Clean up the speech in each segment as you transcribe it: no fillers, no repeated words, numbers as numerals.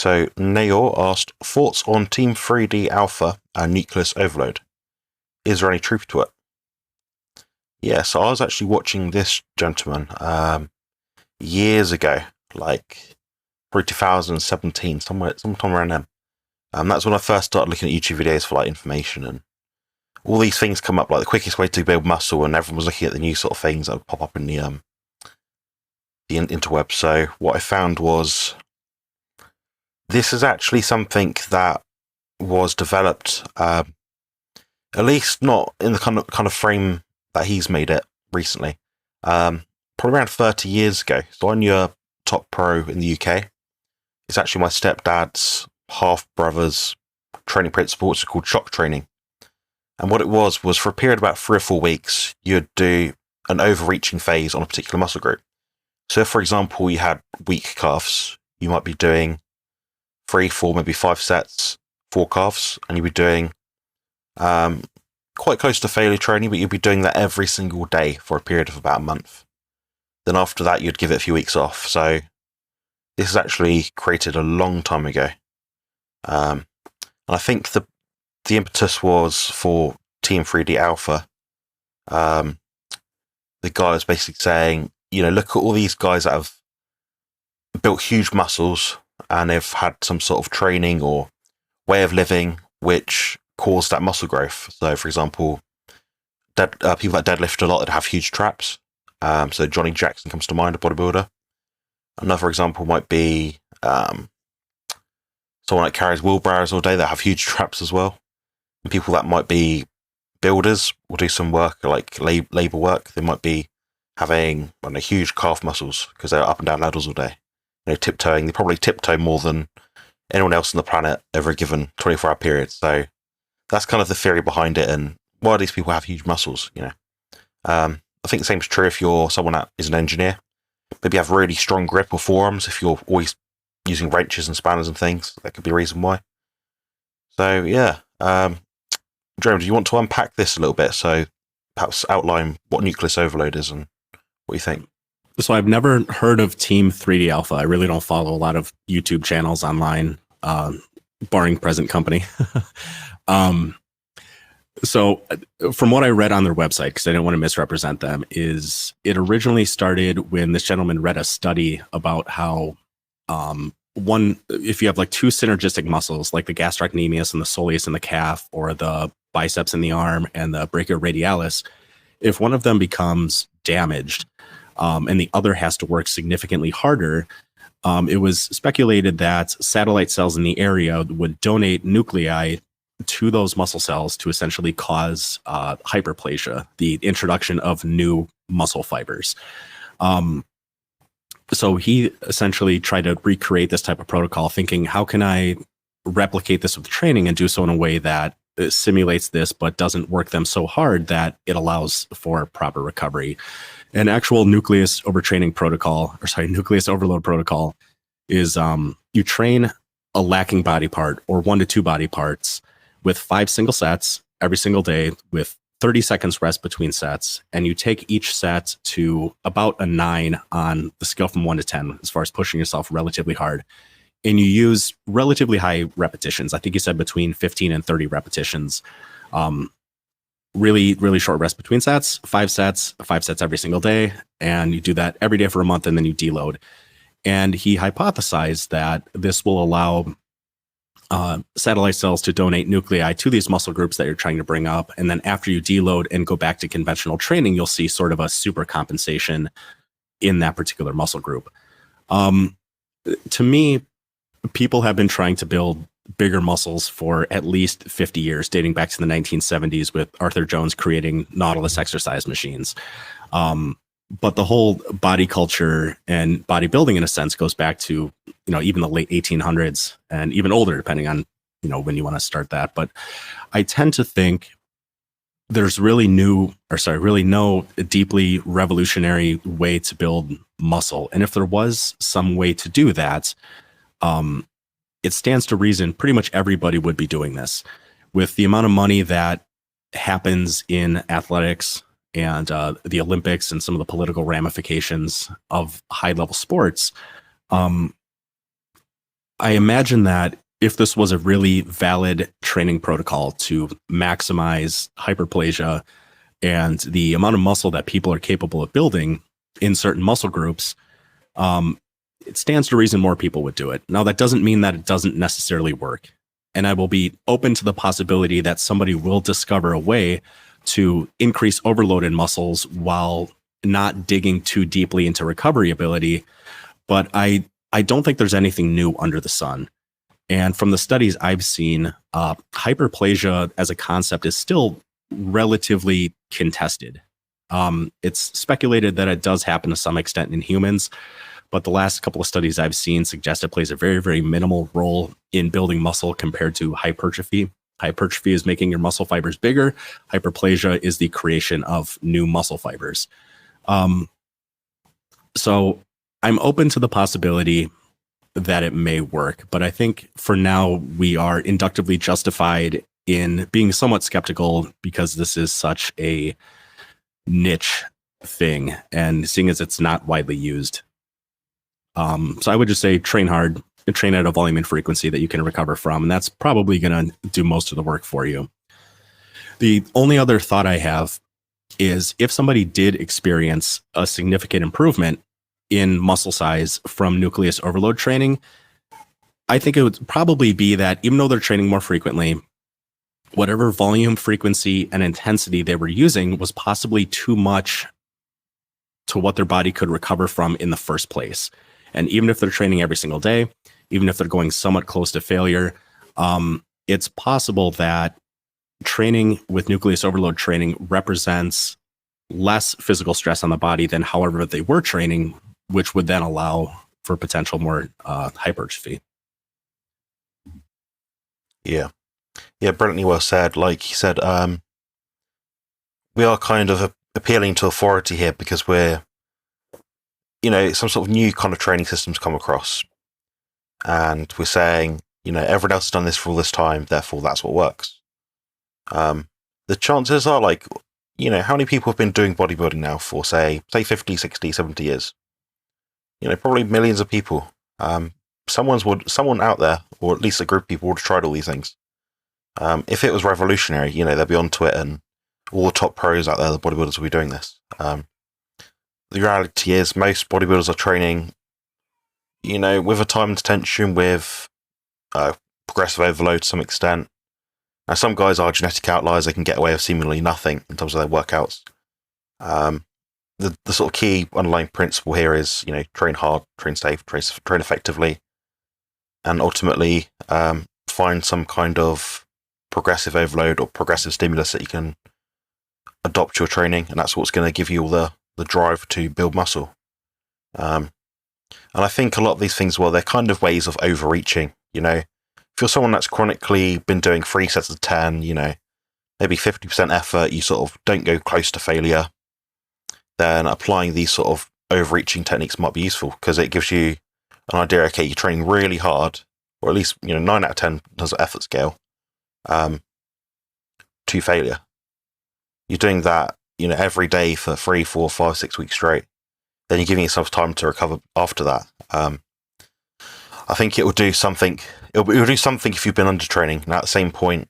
So Nayor asked, thoughts on Team 3D Alpha and nucleus overload? Is there any truth to it? Yeah, so I was actually watching this gentleman years ago, like probably 2017, sometime around then. That's when I first started looking at YouTube videos for like information, and all these things come up, like the quickest way to build muscle, and everyone was looking at the new sort of things that would pop up in the interweb. So what I found was this is actually something that was developed, at least not in the kind of frame that he's made it recently. Probably around 30 years ago. So I knew a top pro in the UK. It's actually my stepdad's half brother's training principle. It's called shock training. And what it was for a period of about 3 or 4 weeks, you'd do an overreaching phase on a particular muscle group. So if, for example, you had weak calves, you might be doing 3, 4, maybe 5 sets, 4 calves, and you'd be doing quite close to failure training, but you'd be doing that every single day for a period of about a month. Then after that, you'd give it a few weeks off. So this is actually created a long time ago. And I think the impetus was for Team 3D Alpha. The guy was basically saying, look at all these guys that have built huge muscles and they've had some sort of training or way of living which caused that muscle growth. So, for example, people that deadlift a lot that have huge traps. So Johnny Jackson comes to mind, a bodybuilder. Another example might be someone that carries wheelbarrows all day that have huge traps as well. And people that might be builders will do some work like labor work. They might be having huge calf muscles because they're up and down ladders all day. Tiptoeing. They probably tiptoe more than anyone else on the planet over a given 24-hour period. So that's kind of the theory behind it, and why these people have huge muscles. I think the same is true if you're someone that is an engineer. Maybe you have really strong grip or forearms. If you're always using wrenches and spanners and things, that could be a reason why. So yeah, Jerome, do you want to unpack this a little bit? So perhaps outline what nucleus overload is and what you think. So I've never heard of Team 3D Alpha. I really don't follow a lot of YouTube channels online, barring present company. So from what I read on their website, because I didn't want to misrepresent them, is it originally started when this gentleman read a study about how if you have like 2 synergistic muscles, like the gastrocnemius and the soleus in the calf, or the biceps in the arm and the brachioradialis, if one of them becomes damaged and the other has to work significantly harder, it was speculated that satellite cells in the area would donate nuclei to those muscle cells to essentially cause hyperplasia, the introduction of new muscle fibers. So he essentially tried to recreate this type of protocol, thinking, how can I replicate this with training and do so in a way that simulates this, but doesn't work them so hard that it allows for proper recovery. An actual nucleus overload protocol is you train a lacking body part or 1 to 2 body parts with 5 single sets every single day with 30 seconds rest between sets. And you take each set to about a 9 on the scale from 1 to 10, as far as pushing yourself relatively hard. And you use relatively high repetitions. I think you said between 15 and 30 repetitions. Really, really short rest between sets, 5 sets every single day. And you do that every day for a month, and then you deload. And he hypothesized that this will allow satellite cells to donate nuclei to these muscle groups that you're trying to bring up. And then after you deload and go back to conventional training, you'll see sort of a super compensation in that particular muscle group. To me, people have been trying to build bigger muscles for at least 50 years, dating back to the 1970s with Arthur Jones creating Nautilus exercise machines. But the whole body culture and bodybuilding, in a sense, goes back to, even the late 1800s and even older, depending on, when you want to start that. But I tend to think there's really no deeply revolutionary way to build muscle. And if there was some way to do that, it stands to reason pretty much everybody would be doing this. With the amount of money that happens in athletics and the Olympics and some of the political ramifications of high-level sports, I imagine that if this was a really valid training protocol to maximize hyperplasia and the amount of muscle that people are capable of building in certain muscle groups, it stands to reason more people would do it. Now, that doesn't mean that it doesn't necessarily work. And I will be open to the possibility that somebody will discover a way to increase overload in muscles while not digging too deeply into recovery ability. But I don't think there's anything new under the sun. And from the studies I've seen, hyperplasia as a concept is still relatively contested. It's speculated that it does happen to some extent in humans, but the last couple of studies I've seen suggest it plays a very, very minimal role in building muscle compared to hypertrophy. Hypertrophy is making your muscle fibers bigger. Hyperplasia is the creation of new muscle fibers. So I'm open to the possibility that it may work, but I think for now we are inductively justified in being somewhat skeptical because this is such a niche thing and seeing as it's not widely used. So I would just say train hard and train at a volume and frequency that you can recover from, and that's probably going to do most of the work for you. The only other thought I have is if somebody did experience a significant improvement in muscle size from nucleus overload training, I think it would probably be that even though they're training more frequently, whatever volume, frequency, and intensity they were using was possibly too much to what their body could recover from in the first place. And even if they're training every single day, even if they're going somewhat close to failure, it's possible that training with nucleus overload training represents less physical stress on the body than however they were training, which would then allow for potential more hypertrophy. Yeah, brilliantly well said. Like you said, we are kind of appealing to authority here because we're, some sort of new kind of training systems come across, and we're saying, everyone else has done this for all this time, therefore that's what works. The chances are how many people have been doing bodybuilding now for, say 50, 60, 70 years? Probably millions of people. Someone out there, or at least a group of people, would have tried all these things. If it was revolutionary, they'd be onto it, and all the top pros out there, the bodybuilders, will be doing this. The reality is, most bodybuilders are training, with a time intention, with progressive overload to some extent. Now, some guys are genetic outliers; they can get away with seemingly nothing in terms of their workouts. The sort of key underlying principle here is, train hard, train safe, train effectively, and ultimately find some kind of progressive overload or progressive stimulus that you can adopt your training, and that's what's going to give you all the drive to build muscle. And I think a lot of these things, they're kind of ways of overreaching. If you're someone that's chronically been doing 3 sets of 10, maybe 50% effort, you sort of don't go close to failure, then applying these sort of overreaching techniques might be useful because it gives you an idea, okay, you're training really hard, or at least, 9 out of 10 does an effort scale, to failure. You're doing that, every day for 3, 4, 5, 6 weeks straight. Then you're giving yourself time to recover after that. I think it will do something. It will do something if you've been under training. And at the same point,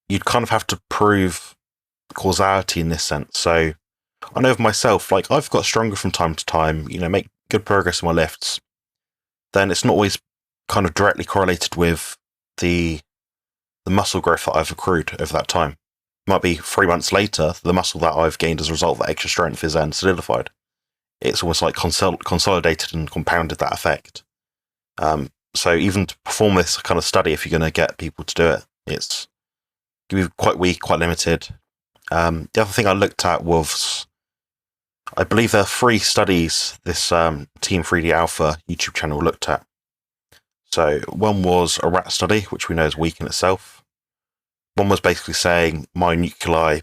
you'd kind of have to prove causality in this sense. So I know of myself, I've got stronger from time to time, make good progress in my lifts. Then it's not always kind of directly correlated with the muscle growth that I've accrued over that time. It might be 3 months later, the muscle that I've gained as a result of that extra strength is then solidified. It's almost like consolidated and compounded that effect. So even to perform this kind of study, if you're going to get people to do it, it's going to be quite weak, quite limited. The other thing I looked at was, I believe there are 3 studies this Team 3D Alpha YouTube channel looked at. So one was a rat study, which we know is weak in itself. One was basically saying my nuclei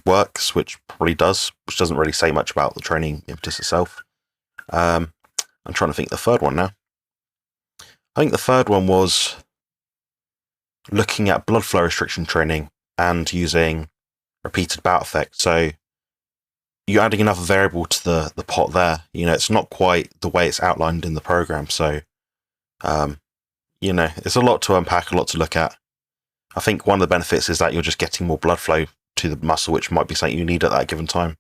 works, which probably does, which doesn't really say much about the training impetus itself. I'm trying to think the third one now. I think the third one was looking at blood flow restriction training and using repeated bout effect. So you're adding another variable to the pot there. It's not quite the way it's outlined in the program. So It's a lot to unpack, a lot to look at. I think one of the benefits is that you're just getting more blood flow to the muscle, which might be something you need at that given time.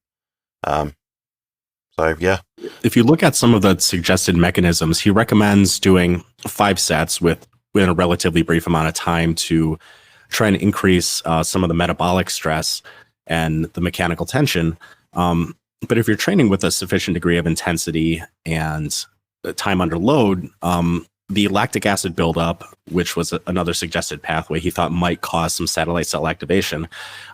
So yeah. If you look at some of the suggested mechanisms, he recommends doing 5 sets within a relatively brief amount of time to try and increase some of the metabolic stress and the mechanical tension. But if you're training with a sufficient degree of intensity and time under load, the lactic acid buildup, which was another suggested pathway he thought might cause some satellite cell activation.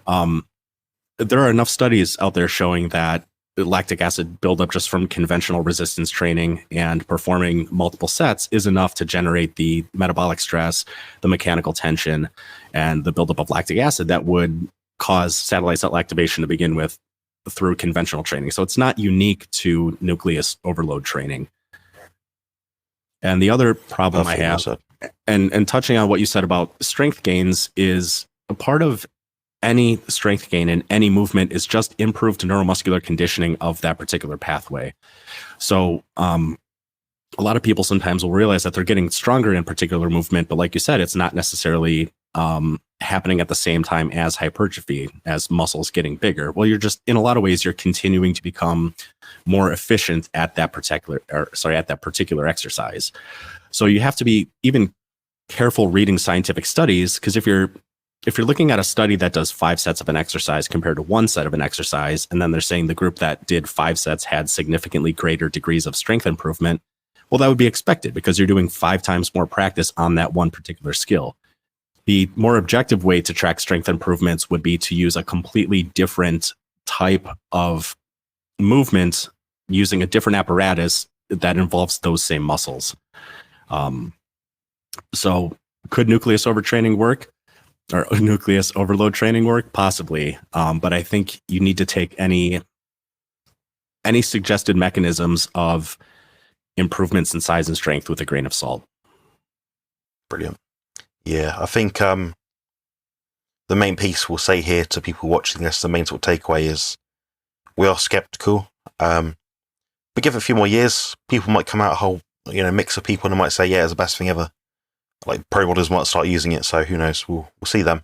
There are enough studies out there showing that lactic acid buildup just from conventional resistance training and performing multiple sets is enough to generate the metabolic stress, the mechanical tension, and the buildup of lactic acid that would cause satellite cell activation to begin with through conventional training. So it's not unique to nucleus overload training. And the other problem I have, and touching on what you said about strength gains, is a part of any strength gain in any movement is just improved neuromuscular conditioning of that particular pathway. So a lot of people sometimes will realize that they're getting stronger in particular movement, but like you said, it's not necessarily happening at the same time as hypertrophy, as muscles getting bigger. Well, you're just, in a lot of ways, you're continuing to become more efficient at that particular exercise. So you have to be even careful reading scientific studies, because if you're looking at a study that does 5 sets of an exercise compared to 1 set of an exercise, and then they're saying the group that did 5 sets had significantly greater degrees of strength improvement, well, that would be expected because you're doing 5 times more practice on that one particular skill. The more objective way to track strength improvements would be to use a completely different type of movement using a different apparatus that involves those same muscles. So could nucleus overtraining work? Or nucleus overload training work? Possibly. But I think you need to take any suggested mechanisms of improvements in size and strength with a grain of salt. Brilliant. Yeah, I think the main piece we'll say here to people watching this, the main sort of takeaway is we are skeptical. But give it a few more years, people might come out a whole mix of people and might say, yeah, it's the best thing ever. Like pro models might start using it, so who knows? We'll see them.